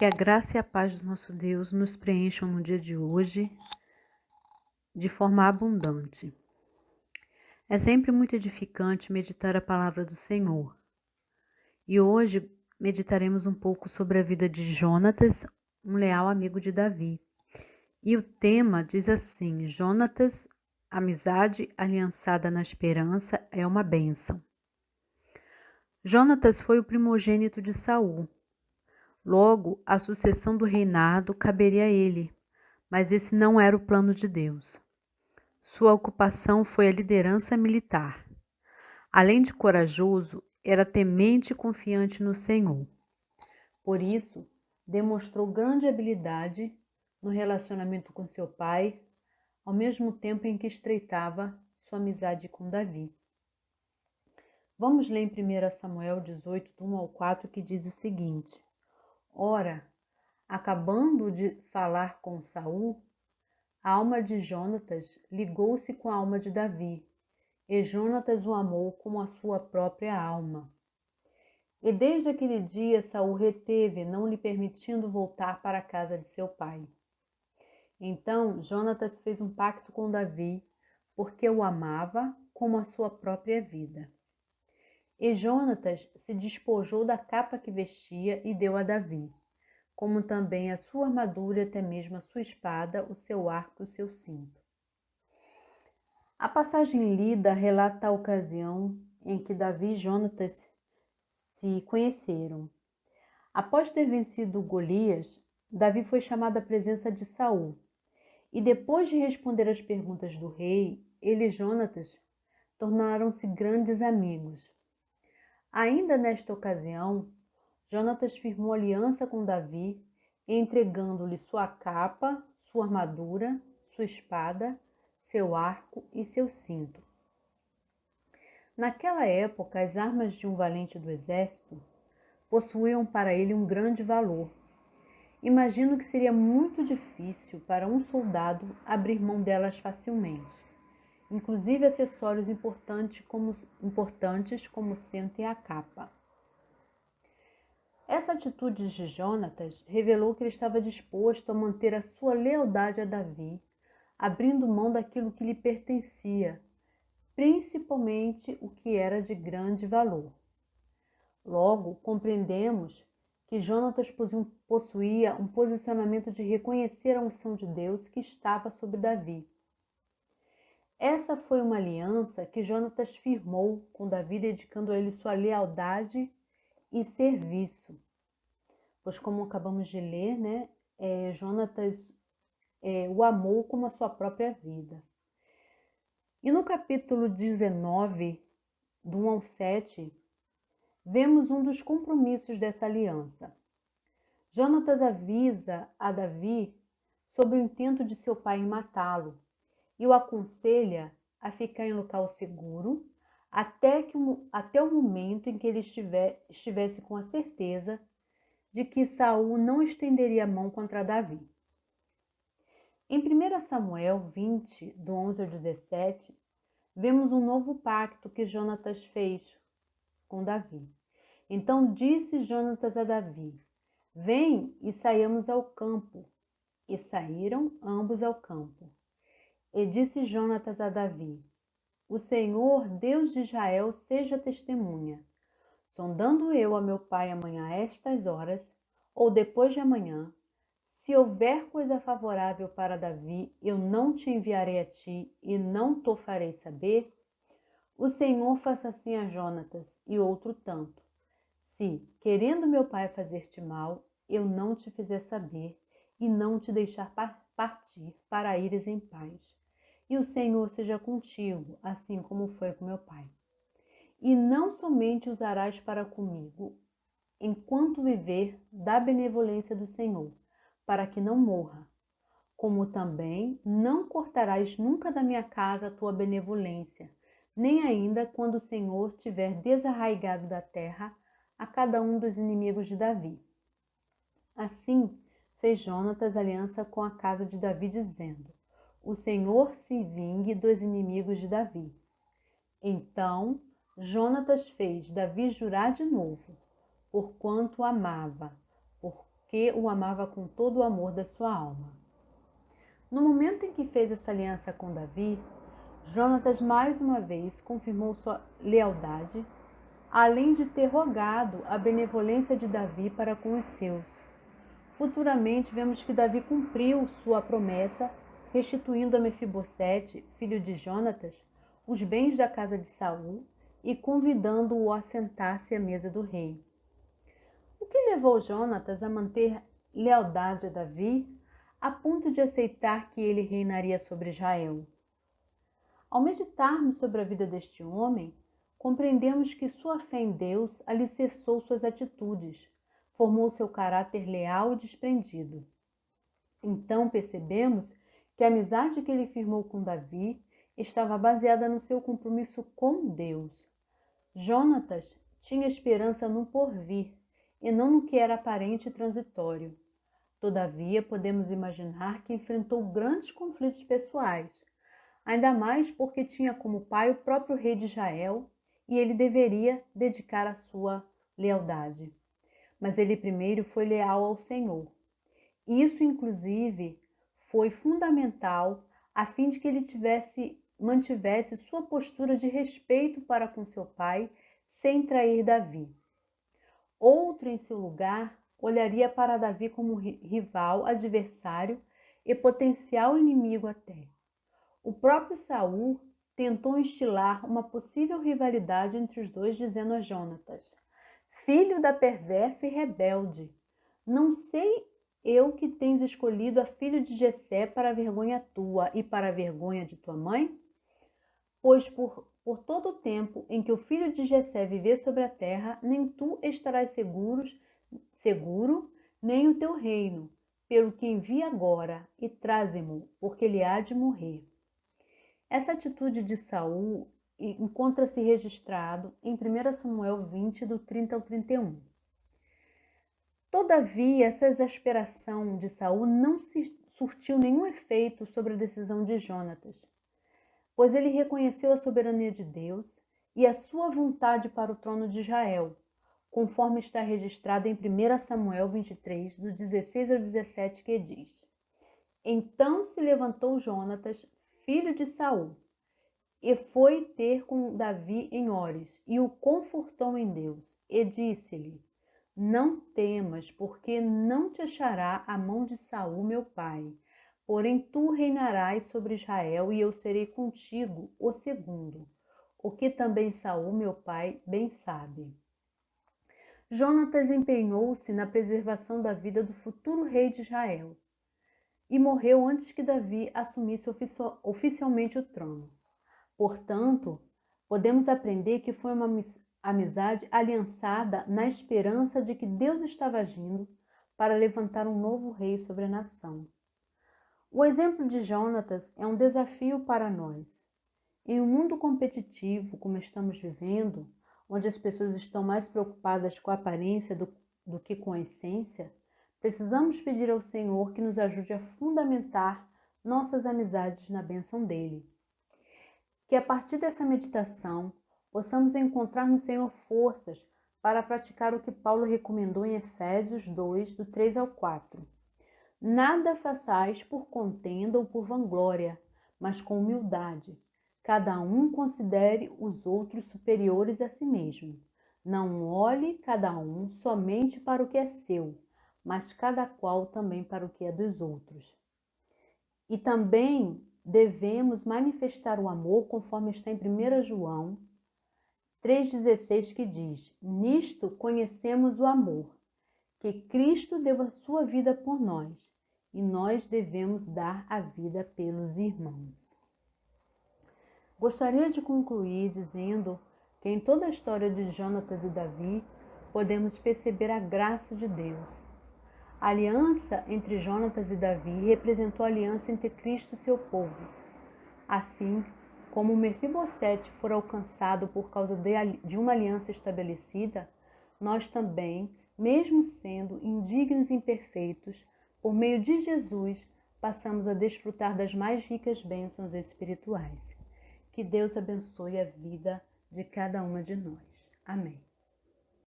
Que a graça e a paz do nosso Deus nos preencham no dia de hoje de forma abundante. É sempre muito edificante meditar a palavra do Senhor. E hoje meditaremos um pouco sobre a vida de Jonatas, um leal amigo de Davi. E o tema diz assim: Jonatas, amizade aliançada na esperança é uma bênção. Jonatas foi o primogênito de Saul. Logo, a sucessão do reinado caberia a ele, mas esse não era o plano de Deus. Sua ocupação foi a liderança militar. Além de corajoso, era temente e confiante no Senhor. Por isso, demonstrou grande habilidade no relacionamento com seu pai, ao mesmo tempo em que estreitava sua amizade com Davi. Vamos ler em 1 Samuel 18, do 1 ao 4, que diz o seguinte: Ora, acabando de falar com Saul, a alma de Jonatas ligou-se com a alma de Davi, e Jonatas o amou como a sua própria alma. E desde aquele dia Saul reteve, não lhe permitindo voltar para a casa de seu pai. Então Jonatas fez um pacto com Davi, porque o amava como a sua própria vida. E Jonatas se despojou da capa que vestia e deu a Davi, como também a sua armadura e até mesmo a sua espada, o seu arco e o seu cinto. A passagem lida relata a ocasião em que Davi e Jonatas se conheceram. Após ter vencido Golias, Davi foi chamado à presença de Saul, e depois de responder às perguntas do rei, ele e Jonatas tornaram-se grandes amigos. Ainda nesta ocasião, Jonatas firmou aliança com Davi, entregando-lhe sua capa, sua armadura, sua espada, seu arco e seu cinto. Naquela época, as armas de um valente do exército possuíam para ele um grande valor. Imagino que seria muito difícil para um soldado abrir mão delas facilmente, inclusive acessórios importantes como o cinto e a capa. Essa atitude de Jonatas revelou que ele estava disposto a manter a sua lealdade a Davi, abrindo mão daquilo que lhe pertencia, principalmente o que era de grande valor. Logo, compreendemos que Jonatas possuía um posicionamento de reconhecer a unção de Deus que estava sobre Davi. Essa foi uma aliança que Jonatas firmou com Davi, dedicando a ele sua lealdade e serviço. Pois, como acabamos de ler, Jonatas o amou como a sua própria vida. E no capítulo 19, do 1 ao 7, vemos um dos compromissos dessa aliança. Jonatas avisa a Davi sobre o intento de seu pai em matá-lo e o aconselha a ficar em local seguro até o momento em que ele estivesse com a certeza de que Saul não estenderia a mão contra Davi. Em 1 Samuel 20, do 11 ao 17, vemos um novo pacto que Jonatas fez com Davi. Então disse Jonatas a Davi: Vem e saiamos ao campo. E saíram ambos ao campo. E disse Jonatas a Davi: O Senhor, Deus de Israel, seja testemunha. Sondando eu a meu pai amanhã a estas horas, ou depois de amanhã, se houver coisa favorável para Davi, eu não te enviarei a ti e não te farei saber. O Senhor faça assim a Jonatas e outro tanto. Se, querendo meu pai fazer-te mal, eu não te fizer saber e não te deixar partir para ires em paz. E o Senhor seja contigo, assim como foi com meu pai. E não somente usarás para comigo, enquanto viver, da benevolência do Senhor, para que não morra, como também não cortarás nunca da minha casa a tua benevolência, nem ainda quando o Senhor tiver desarraigado da terra a cada um dos inimigos de Davi. Assim fez Jonatas aliança com a casa de Davi, dizendo: O Senhor se vingue dos inimigos de Davi. Então Jonatas fez Davi jurar de novo, porquanto o amava, porque o amava com todo o amor da sua alma. No momento em que fez essa aliança com Davi, Jonatas mais uma vez confirmou sua lealdade, além de ter rogado a benevolência de Davi para com os seus. Futuramente vemos que Davi cumpriu sua promessa, restituindo a Mefibosete, filho de Jonatas, os bens da casa de Saul e convidando-o a sentar-se à mesa do rei. O que levou Jonatas a manter lealdade a Davi, a ponto de aceitar que ele reinaria sobre Israel? Ao meditarmos sobre a vida deste homem, compreendemos que sua fé em Deus alicerçou suas atitudes, formou seu caráter leal e desprendido. Então percebemos que a amizade que ele firmou com Davi estava baseada no seu compromisso com Deus. Jonatas tinha esperança no porvir e não no que era aparente e transitório. Todavia, podemos imaginar que enfrentou grandes conflitos pessoais, ainda mais porque tinha como pai o próprio rei de Israel e ele deveria dedicar a sua lealdade. Mas ele primeiro foi leal ao Senhor. Isso, inclusive, foi fundamental a fim de que ele mantivesse sua postura de respeito para com seu pai, sem trair Davi. Outro, em seu lugar, olharia para Davi como rival, adversário e potencial inimigo até. O próprio Saul tentou instilar uma possível rivalidade entre os dois, dizendo a Jonatas: filho da perversa e rebelde, não sei eu que tens escolhido a filha de Jessé para a vergonha tua e para a vergonha de tua mãe? Pois por todo o tempo em que o filho de Jessé viver sobre a terra, nem tu estarás seguro, nem o teu reino, pelo que envia agora e traze-mo, porque ele há de morrer. Essa atitude de Saul encontra-se registrado em 1 Samuel 20, do 30 ao 31. Todavia, essa exasperação de Saul não surtiu nenhum efeito sobre a decisão de Jonatas, pois ele reconheceu a soberania de Deus e a sua vontade para o trono de Israel, conforme está registrado em 1 Samuel 23, do 16 ao 17, que diz: Então se levantou Jonatas, filho de Saul, e foi ter com Davi em Ores, e o confortou em Deus, e disse-lhe: Não temas, porque não te achará a mão de Saul, meu pai. Porém tu reinarás sobre Israel, e eu serei contigo o segundo, o que também Saul, meu pai, bem sabe. Jonatas empenhou-se na preservação da vida do futuro rei de Israel, e morreu antes que Davi assumisse oficialmente o trono. Portanto, podemos aprender que foi uma amizade aliançada na esperança de que Deus estava agindo para levantar um novo rei sobre a nação. O exemplo de Jonatas é um desafio para nós. Em um mundo competitivo como estamos vivendo, onde as pessoas estão mais preocupadas com a aparência do que com a essência, precisamos pedir ao Senhor que nos ajude a fundamentar nossas amizades na bênção dele. Que a partir dessa meditação possamos encontrar no Senhor forças para praticar o que Paulo recomendou em Efésios 2, do 3 ao 4. Nada façais por contenda ou por vanglória, mas com humildade. Cada um considere os outros superiores a si mesmo. Não olhe cada um somente para o que é seu, mas cada qual também para o que é dos outros. E também devemos manifestar o amor conforme está em 1 João 3,16, que diz: Nisto conhecemos o amor, que Cristo deu a sua vida por nós, e nós devemos dar a vida pelos irmãos. Gostaria de concluir dizendo que em toda a história de Jonatas e Davi, podemos perceber a graça de Deus. A aliança entre Jonatas e Davi representou a aliança entre Cristo e seu povo. Assim como Mefibosete for alcançado por causa de uma aliança estabelecida, nós também, mesmo sendo indignos e imperfeitos, por meio de Jesus, passamos a desfrutar das mais ricas bênçãos espirituais. Que Deus abençoe a vida de cada uma de nós. Amém.